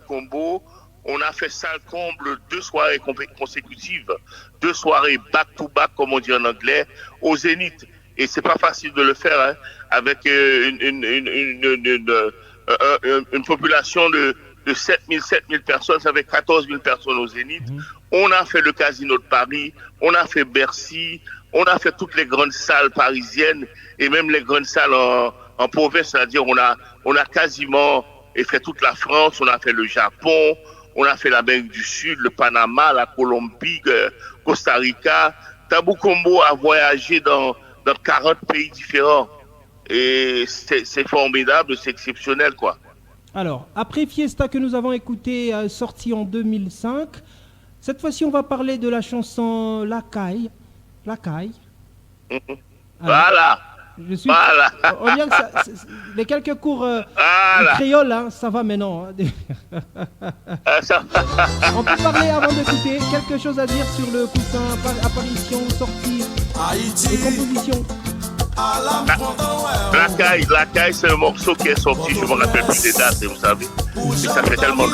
Combo, on a fait salle comble 2 soirées consécutives, 2 soirées back-to-back, comme on dit en anglais, au Zénith. Et c'est pas facile de le faire hein, avec une population de 7 000 personnes, ça fait 14 000 personnes au Zénith. On a fait le Casino de Paris, on a fait Bercy, on a fait toutes les grandes salles parisiennes et même les grandes salles en province, c'est-à-dire on a quasiment fait toute la France, on a fait le Japon, on a fait l'Amérique du Sud, le Panama, la Colombie, Costa Rica. Tabou Combo a voyagé dans 40 pays différents. Et c'est formidable, c'est exceptionnel, quoi. Alors, après Fiesta que nous avons écouté, sorti en 2005, cette fois-ci, on va parler de la chanson La Caille. La Caille. Voilà. Voilà. On vient que les quelques cours créoles, hein, ça va maintenant. On peut parler avant d'écouter. Quelque chose à dire sur le coussin, apparition, sortie et composition. La Caille, c'est un morceau qui est sorti, je me rappelle plus des dates, vous savez. Et ça fait tellement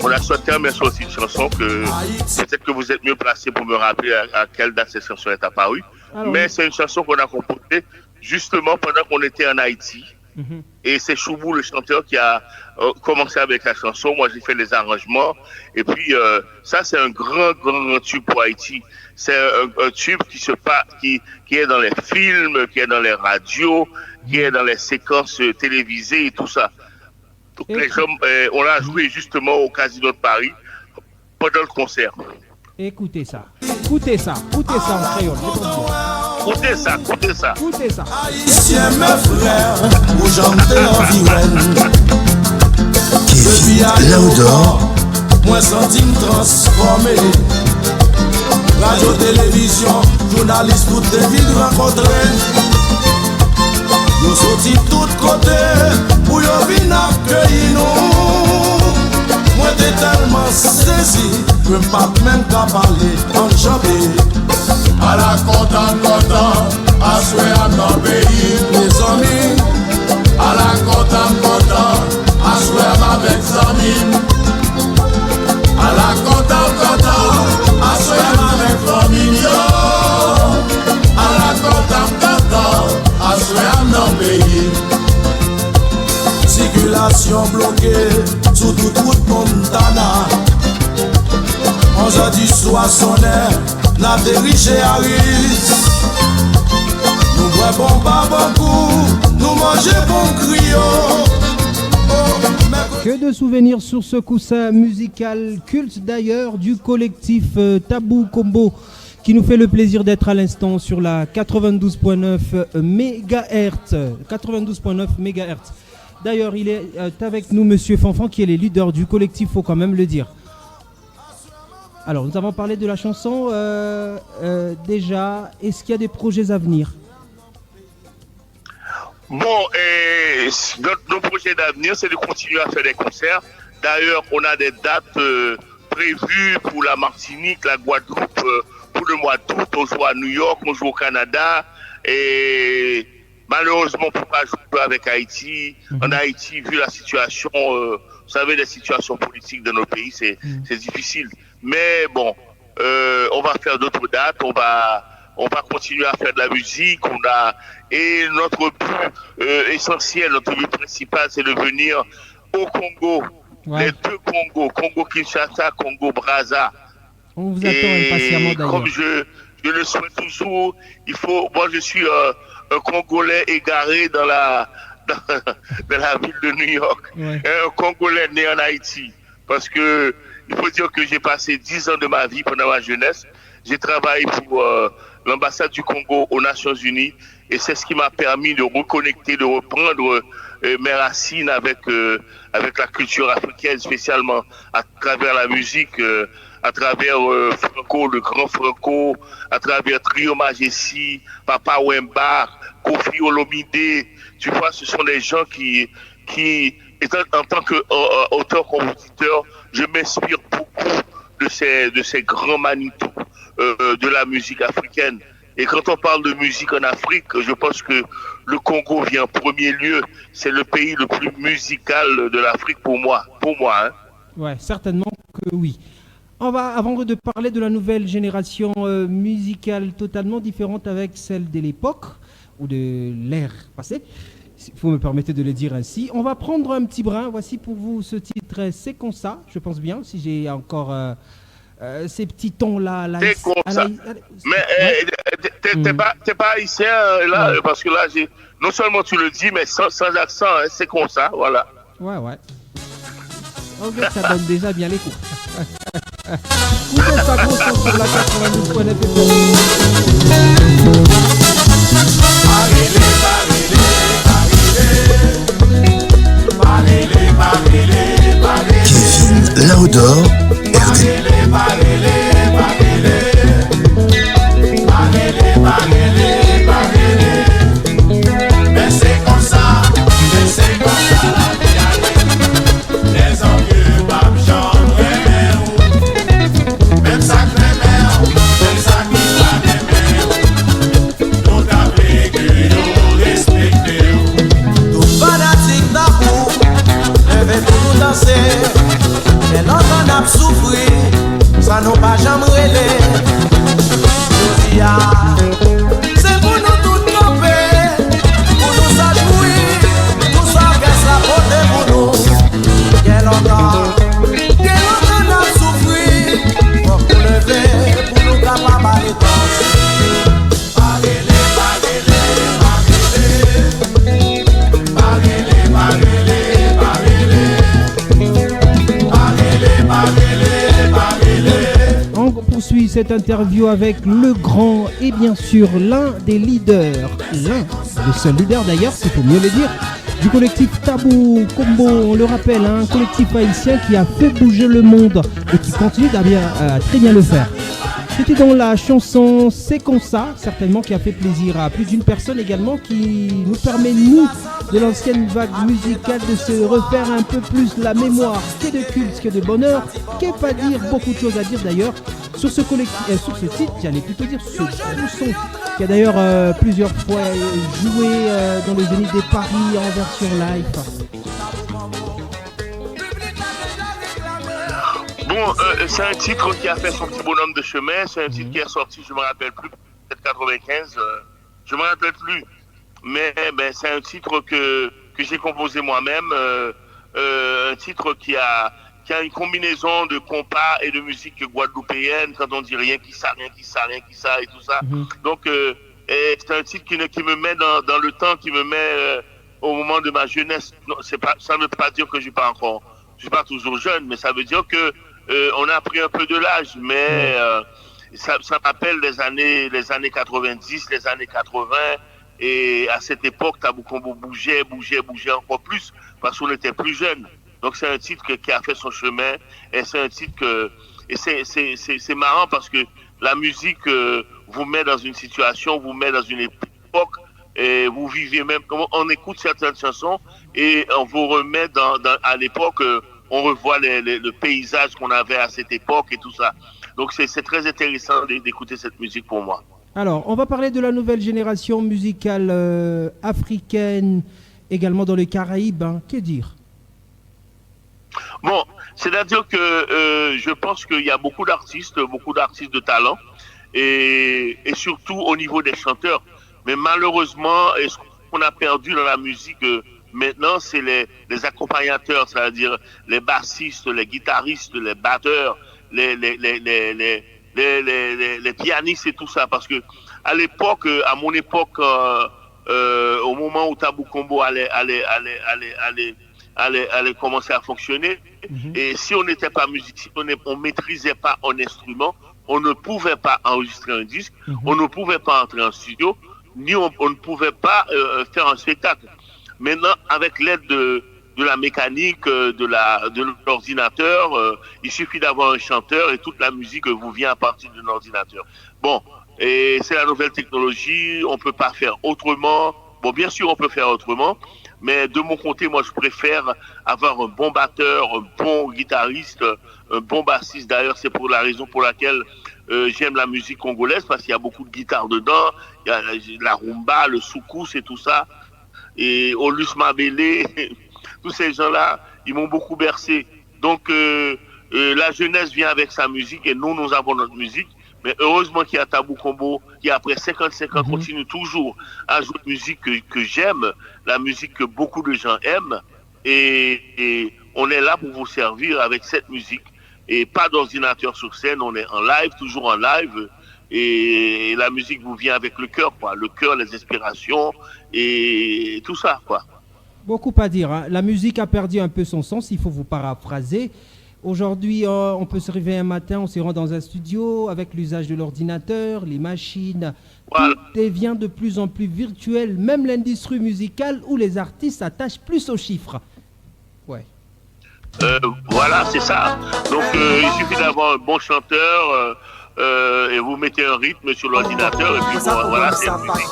on a tellement sorti une chanson que peut-être que vous êtes mieux placé pour me rappeler à quelle date cette chanson est apparue. Alors, mais c'est une chanson qu'on a composée justement pendant qu'on était en Haïti. Et c'est Choubou, le chanteur, qui a commencé avec la chanson. Moi, j'ai fait les arrangements. Et puis, ça, c'est un grand tube pour Haïti. C'est un tube qui est dans les films, qui est dans les radios, qui est dans les séquences télévisées et tout ça. Donc, on l'a joué justement au Casino de Paris pendant le concert. Écoutez ça en créole. Écoutez ça. Haïtien, mes frères, où j'entends environ. Depuis à l'audor, moi senti me transformer. Radio, télévision, journaliste, toutes les villes rencontrées. Nous sortis de tous côtés, pour yon vin accueillir nous. Moi t'es tellement saisi, que pas même qu'à parler en jambe. À la content, à souhait à mon pays, mes amis. À la content, à souhait avec amis. À la content, à souhait avec famille. À la content, à souhait à mon pays. Circulation bloquée, sous toute route Montana. 11h du soir sonnaire, n'a dirigé à Riz. Nous boivons pas beaucoup, nous mangeons bon griot. Que de souvenirs sur ce coussin musical culte d'ailleurs du collectif Tabou Combo qui nous fait le plaisir d'être à l'instant sur la 92.9 MHz. 92.9 MHz. D'ailleurs, il est avec nous, Monsieur Fanfan, qui est le leader du collectif, faut quand même le dire. Alors, nous avons parlé de la chanson. Déjà, est-ce qu'il y a des projets à venir? Bon, nos projets d'avenir, c'est de continuer à faire des concerts. D'ailleurs, on a des dates prévues pour la Martinique, la Guadeloupe, pour le mois d'août. On joue à New York, on joue au Canada. Et malheureusement, on ne peut pas jouer avec Haïti. En Haïti, vu la situation, vous savez, les situations politiques de nos pays, c'est difficile. Mais bon, on va faire d'autres dates, on va continuer à faire de la musique. Et notre but essentiel, notre but principal, c'est de venir au Congo. Ouais. Les deux Congos, Congo-Kinshasa, Congo-Brazza. On vous attend impatiemment d'ailleurs. Comme je le souhaite toujours, moi je suis un Congolais égaré dans la ville de New York. Ouais. Un Congolais né en Haïti. Parce que il faut dire que j'ai passé 10 ans de ma vie pendant ma jeunesse. J'ai travaillé pour l'ambassade du Congo aux Nations Unies et c'est ce qui m'a permis de reconnecter, de reprendre mes racines avec la culture africaine, spécialement à travers la musique, à travers Franco, le grand Franco, à travers Trio Majesty, Papa Wemba, Kofi Olomide. Tu vois, ce sont des gens qui en tant qu'auteur-compositeur, je m'inspire beaucoup de ces grands Manitou de la musique africaine. Et quand on parle de musique en Afrique, je pense que le Congo vient en premier lieu. C'est le pays le plus musical de l'Afrique pour moi. Hein. Ouais, certainement que oui. Avant de parler de la nouvelle génération musicale totalement différente avec celle de l'époque ou de l'ère passée, il faut me permettre de le dire ainsi, on va prendre un petit brin. Voici pour vous ce titre, c'est comme ça, je pense bien, si j'ai encore ces petits tons-là. C'est comme ça. Mais t'es pas haïtien là, parce que là, non seulement tu le dis, mais sans accent, hein, c'est comme ça, voilà. Ouais. Ok, ça donne déjà bien les coups. Vous êtes pas gros son sur la 92.9 Kevin Laudor, RD. Mais c'est comme ça la vie arrive. Les envieux pas même ça qui va d'aimer. Tout avec nous respecter. Tout fanatique d'amour, levez pour nous danser. Mais l'on a souffri, ça nous pas jamais relé. C'est pour nous tout tromper, pour nous s'ajouer, tout ça reste la beauté pour nous. Quel longtemps a souffri, pour nous lever, pour nous capables d'aller danser. On poursuit cette interview avec le grand et bien sûr l'un des leaders, le seul leader d'ailleurs, s'il faut mieux le dire, du collectif Tabou Combo. On le rappelle, un collectif haïtien qui a fait bouger le monde et qui continue à très bien le faire. C'était dans la chanson C'est comme ça, certainement, qui a fait plaisir à plus d'une personne également, qui nous permet, nous, de l'ancienne vague musicale, de se refaire un peu plus la mémoire, qu'est de culte, qu'est de bonheur, qu'est pas dire, beaucoup de choses à dire d'ailleurs, sur ce collectif, sur ce titre, j'allais plutôt dire ce son, qui a d'ailleurs plusieurs fois joué dans le Zénith de Paris en version live. Bon, c'est un titre qui a fait son petit bonhomme de chemin. C'est un titre qui est sorti, je me rappelle plus, peut-être 95, je me rappelle plus. Mais c'est un titre que j'ai composé moi-même, un titre qui a une combinaison de compas et de musique guadeloupéenne. Quand on dit rien qui ça et tout ça. Donc c'est un titre qui me met dans le temps, qui me met au moment de ma jeunesse. Non, ça ne veut pas dire que je suis pas toujours jeune, mais ça veut dire que on a pris un peu de l'âge, mais ça rappelle les années 90, les années 80, et à cette époque, Tabou Combo bougeait encore plus, parce qu'on était plus jeunes. Donc c'est un titre qui a fait son chemin, et c'est un titre c'est marrant parce que la musique vous met dans une situation, vous met dans une époque, et vous vivez même, on écoute certaines chansons, et on vous remet à l'époque, on revoit le paysage qu'on avait à cette époque et tout ça. Donc c'est très intéressant d'écouter cette musique pour moi. Alors, on va parler de la nouvelle génération musicale africaine, également dans les Caraïbes. Hein. Que dire? Bon, c'est-à-dire que je pense qu'il y a beaucoup d'artistes de talent, et surtout au niveau des chanteurs. Mais malheureusement, ce qu'on a perdu dans la musique maintenant, c'est les accompagnateurs, c'est-à-dire les bassistes, les guitaristes, les batteurs, les pianistes et tout ça. Parce que à l'époque, à mon époque, au moment où Tabou Combo allait commencer à fonctionner, et si on n'était pas musicien, on maîtrisait pas un instrument, on ne pouvait pas enregistrer un disque, on ne pouvait pas entrer en studio, ni on ne pouvait pas faire un spectacle. Maintenant, avec l'aide de la mécanique, de l'ordinateur, il suffit d'avoir un chanteur et toute la musique vous vient à partir d'un ordinateur. Bon, et c'est la nouvelle technologie, on peut pas faire autrement. Bon, bien sûr, on peut faire autrement, mais de mon côté, moi, je préfère avoir un bon batteur, un bon guitariste, un bon bassiste. D'ailleurs, c'est pour la raison pour laquelle j'aime la musique congolaise, parce qu'il y a beaucoup de guitares dedans, il y a la rumba, le soukous et tout ça. Et Olus Mabélé, tous ces gens-là, ils m'ont beaucoup bercé. Donc, la jeunesse vient avec sa musique et nous avons notre musique. Mais heureusement qu'il y a Tabou Combo qui, après 55 ans, continue toujours à jouer une musique que j'aime, la musique que beaucoup de gens aiment. Et on est là pour vous servir avec cette musique. Et pas d'ordinateur sur scène, on est en live, toujours en live. Et la musique vous vient avec le cœur, quoi. Le cœur, les inspirations et tout ça, quoi. Beaucoup à dire, hein. La musique a perdu un peu son sens, il faut vous paraphraser. Aujourd'hui, on peut se réveiller un matin, on se rend dans un studio avec l'usage de l'ordinateur, les machines. Voilà. Tout devient de plus en plus virtuel, même l'industrie musicale où les artistes s'attachent plus aux chiffres. Ouais. Voilà, c'est ça. Donc, il suffit d'avoir un bon chanteur et vous mettez un rythme sur l'ordinateur et puis voilà, c'est une musique.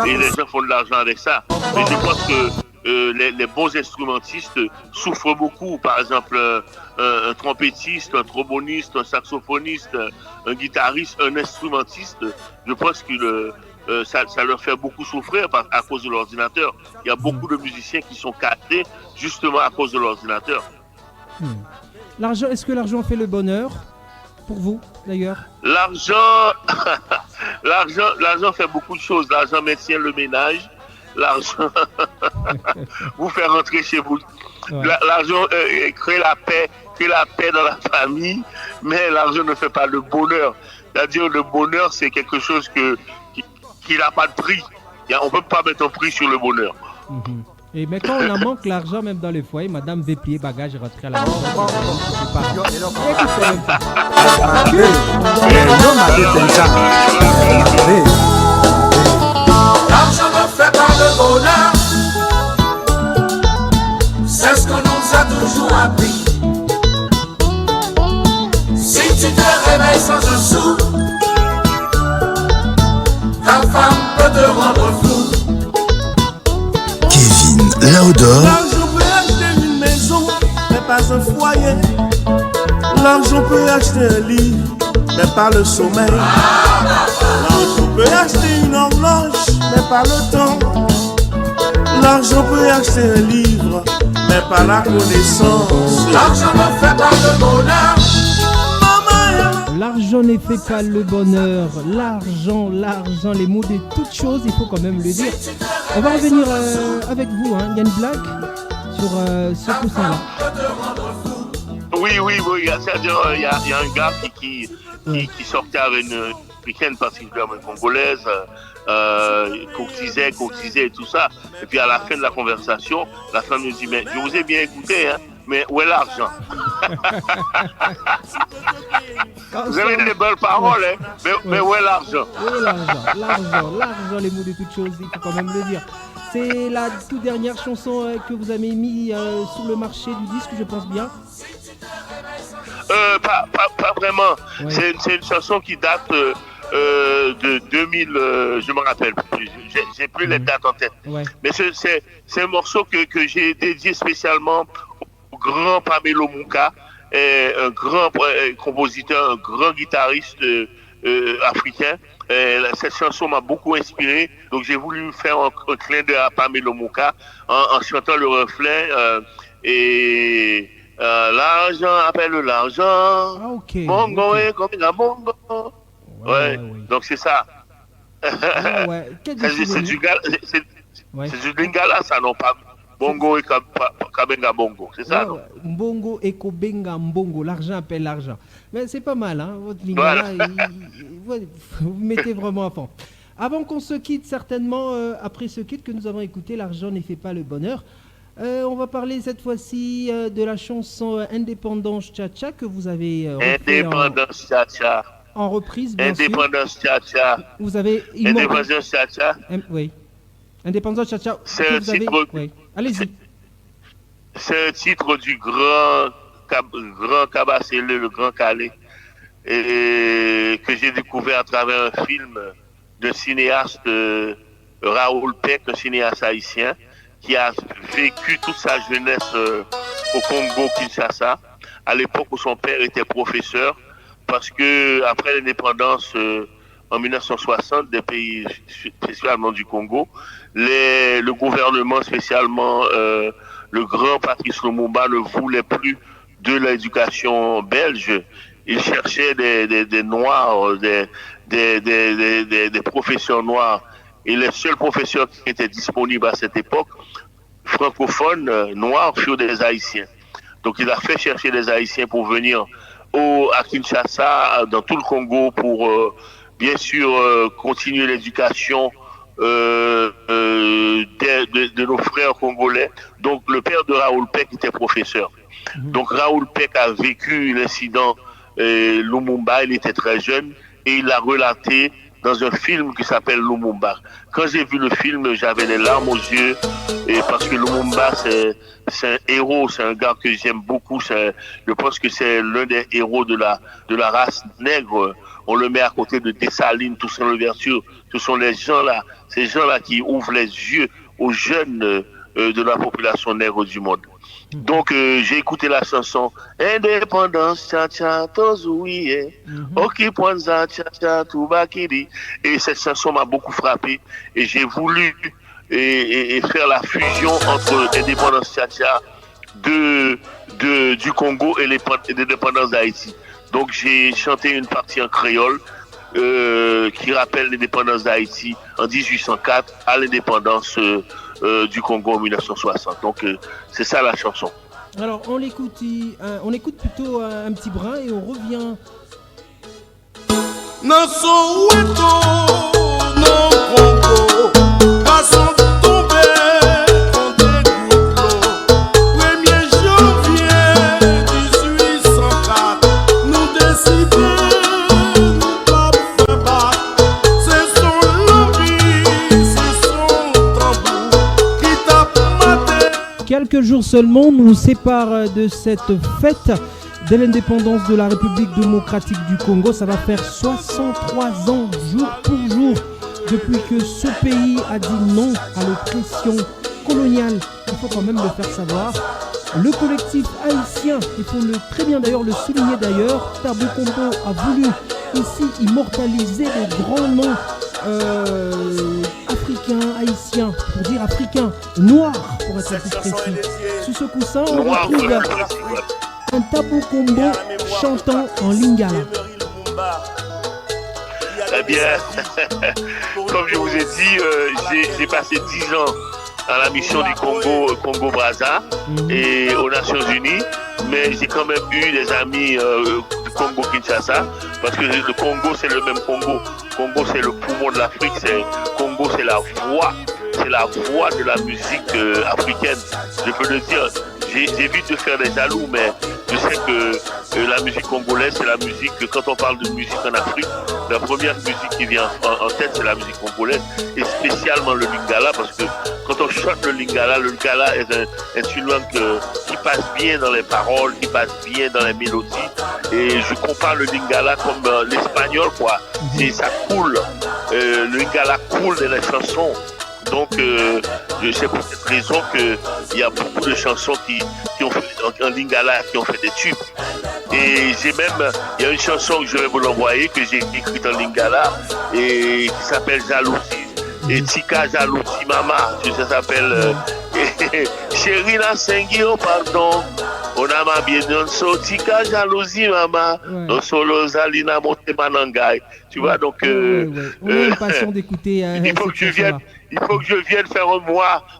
Et les gens font de l'argent avec ça. Mais je pense que les bons instrumentistes souffrent beaucoup. Par exemple, un trompettiste, un tromboniste, un saxophoniste, un guitariste, un instrumentiste, je pense que ça leur fait beaucoup souffrir à cause de l'ordinateur. Il y a beaucoup de musiciens qui sont cassés justement à cause de l'ordinateur. L'argent, est-ce que l'argent fait le bonheur pour vous d'ailleurs? L'argent fait beaucoup de choses. L'argent maintient le ménage. L'argent vous fait rentrer chez vous. Ouais. L'argent crée la paix dans la famille, mais l'argent ne fait pas le bonheur. C'est-à-dire le bonheur, c'est quelque chose qui n'a pas de prix. On ne peut pas mettre un prix sur le bonheur. Et mais quand on en manque l'argent, même dans les foyers, madame veut plier bagage et rentrer à la maison. L'argent ne fait pas le bonheur, c'est ce qu'on nous a toujours appris. Si tu te réveilles sans un sou, ta femme peut te rendre fou. Kevin Laudor. L'argent peut acheter une maison, mais pas un foyer. L'argent peut acheter un livre, mais pas le sommeil. L'argent peut acheter une horloge, mais pas le temps. L'argent peut acheter un livre, mais pas la connaissance. L'argent ne fait pas le bonheur. L'argent ne fait pas le bonheur. L'argent, les mots de toutes choses, il faut quand même le dire. On va revenir avec vous, hein. Il y a une blague sur ce coussin-là. Oui. C'est-à-dire, il y a un gars qui sortait avec une africaine, particulièrement une congolaise, courtisait et tout ça. Et puis à la fin de la conversation, la femme nous dit, mais je vous ai bien écouté, hein, mais où est l'argent? Vous avez des belles paroles, hein, mais où est l'argent? Où est l'argent, les mots de toutes choses, il faut quand même le dire. C'est la toute dernière chanson que vous avez mis sur le marché du disque, je pense bien. Pas vraiment. Ouais. C'est une chanson qui date de 2000, je me rappelle plus. J'ai plus les dates en tête. Ouais. Mais c'est un morceau que j'ai dédié spécialement au grand Pamelo Mouka, un grand compositeur, un grand guitariste africain. Cette chanson m'a beaucoup inspiré, donc j'ai voulu faire un clin d'œil à Pamelo Mouka en chantant le refrain l'argent appelle l'argent. Ah, ok. Bongo et comme un bongo. Ouais. Donc c'est ça. Ah, ouais. C'est du lingala, ça, non pas bongo et kabenga bongo. C'est ça, non? Bongo et kobenga bongo. L'argent appelle l'argent. Mais c'est pas mal, hein. Votre lingala, vous mettez vraiment à fond. Avant qu'on se quitte, certainement, après ce quitte que nous avons écouté, l'argent ne fait pas le bonheur. On va parler cette fois-ci de la chanson Indépendance Cha-Cha que vous avez Indépendance Cha-Cha. En reprise, bien Indépendance Cha-Cha. Vous avez Indépendance Cha-Cha. Oui. Indépendance Cha-Cha. C'est un titre. Oui. Allez-y. C'est un titre du grand Kabasele, le Grand Calais, et que j'ai découvert à travers un film d'un cinéaste Raoul Peck, un cinéaste haïtien, qui a vécu toute sa jeunesse au Congo-Kinshasa, à l'époque où son père était professeur, parce que après l'indépendance en 1960 des pays, spécialement du Congo, le gouvernement, spécialement le grand Patrice Lumumba, ne voulait plus de l'éducation belge. Ils cherchaient des Noirs, des professeurs noirs. Et les seuls professeurs qui étaient disponibles à cette époque, francophones, noirs, furent des Haïtiens. Donc il a fait chercher des Haïtiens pour venir à Kinshasa, dans tout le Congo, pour bien sûr continuer l'éducation de nos frères congolais. Donc le père de Raoul Peck était professeur. Donc Raoul Peck a vécu l'incident Lumumba, il était très jeune et il l'a relaté dans un film qui s'appelle Lumumba. Quand j'ai vu le film, j'avais les larmes aux yeux et parce que Lumumba c'est un héros, c'est un gars que j'aime beaucoup. Je pense que c'est l'un des héros de la race nègre. On le met à côté de Dessalines, Toussaint Louverture. Ce sont ces gens-là qui ouvrent les yeux aux jeunes de la population nègre du monde. Donc j'ai écouté la chanson Indépendance cha cha tozouye Oki Pwanza cha cha Toubakiri, et cette chanson m'a beaucoup frappé et j'ai voulu et faire la fusion entre Indépendance cha cha du Congo et l'indépendance d'Haïti. Donc j'ai chanté une partie en créole qui rappelle l'indépendance d'Haïti en 1804 à l'indépendance du Congo en 1960. Donc c'est ça la chanson. Alors on écoute plutôt un petit brin et on revient. Non Soweto, non Congo, garçon tombé contre Goudlo. 1er janvier 1804, nous décidons nous pas faire battre. C'est son lobby, c'est son tambour qui tape maté. Quelques jours seulement nous séparent de cette fête de l'indépendance de la République démocratique du Congo. Ça va faire 63 ans, jour pour jour, depuis que ce pays a dit non à l'oppression coloniale. Il faut quand même le faire savoir. Le collectif haïtien, il faut très bien d'ailleurs le souligner d'ailleurs, Tabou Combo a voulu ici immortaliser les grands noms africains, haïtiens, pour dire africains, noirs pour être plus précis. Sous ce coussin, on retrouve un Tabou Combo chantant en lingala. Eh bien, comme je vous ai dit, j'ai passé 10 ans à la mission du Congo-Brazza et aux Nations Unies, mais j'ai quand même eu des amis du Congo-Kinshasa, parce que le Congo, c'est le même Congo. Congo, c'est le poumon de l'Afrique, Congo, c'est la voix de la musique africaine. Je peux le dire, j'évite de faire des jaloux, mais je sais que la musique congolaise, c'est la musique, quand on parle de musique en Afrique, la première musique qui vient en tête, c'est la musique congolaise, et spécialement le lingala, parce que quand on chante le lingala est une langue qui passe bien dans les paroles, qui passe bien dans les mélodies, et je compare le lingala comme l'espagnol, quoi. Ça coule, le lingala coule dans les chansons. Donc, je sais pour cette raison qu'il y a beaucoup de chansons qui ont fait en lingala, qui ont fait des tubes. Et il y a une chanson que je vais vous l'envoyer, que j'ai écrite en lingala, et qui s'appelle Jalousie. Et Tika Jalousie Mama, ça s'appelle Chérie la Sengio, pardon. On a ma bien so Tika Jalousie Mama, non solo Zalina Monte Manangay. Tu vois, donc on a une passion d'écouter. Il faut que je vienne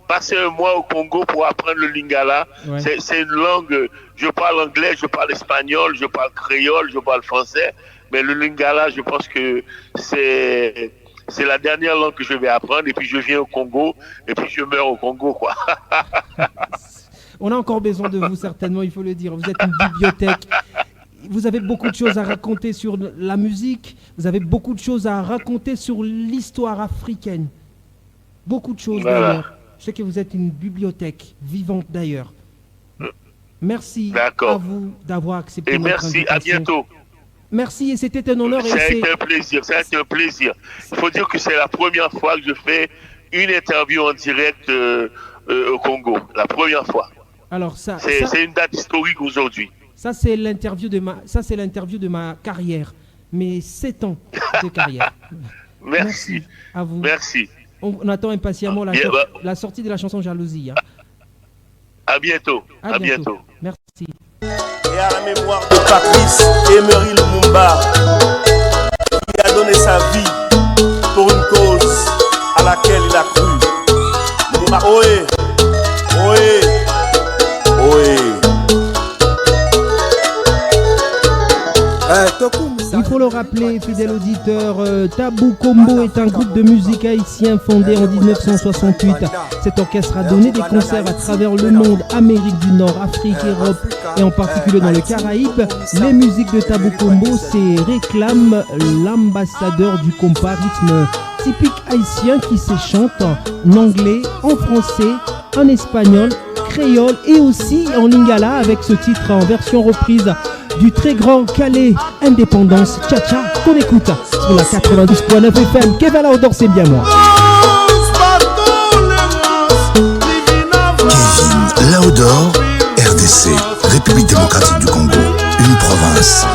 passer un mois au Congo pour apprendre le lingala. Ouais. C'est une langue, je parle anglais, je parle espagnol, je parle créole, je parle français, mais le lingala, je pense que c'est la dernière langue que je vais apprendre, et puis je viens au Congo, et puis je meurs au Congo, quoi. On a encore besoin de vous, certainement, il faut le dire. Vous êtes une bibliothèque. Vous avez beaucoup de choses à raconter sur la musique. Vous avez beaucoup de choses à raconter sur l'histoire africaine. Beaucoup de choses, d'ailleurs. Je sais que vous êtes une bibliothèque vivante, d'ailleurs. Merci à vous d'avoir accepté notre invitation. Et merci, à bientôt. Merci, et c'était un honneur. Ça a été un plaisir. Il faut dire que c'est la première fois que je fais une interview en direct au Congo. La première fois. Alors c'est une date historique aujourd'hui. Ça, c'est l'interview de ma carrière. Mes 7 ans de carrière. Merci à vous. Merci. On attend impatiemment la sortie de la chanson Jalousie. Hein. À bientôt. À bientôt. Merci. et à la mémoire de Patrice Emery Lumumba, qui a donné sa vie pour une cause à laquelle il a cru. Ohé, ohé, ohé. Il faut le rappeler, fidèle auditeur, Tabou Combo est un groupe de musique haïtien fondé en 1968. Cet orchestre a donné des concerts à travers le monde, Amérique du Nord, Afrique, Europe et en particulier dans le Caraïbes. Les musiques de Tabou Combo, c'est réclame l'ambassadeur du compas, rythme typique haïtien qui se chante en anglais, en français, en espagnol, créole et aussi en lingala avec ce titre en version reprise du très grand Calais Indépendance Tcha-Tcha qu'on écoute sur la 92.9 FM. Kevin Laudor, c'est bien moi. Kevin Laudor, RDC, République démocratique du Congo, une province.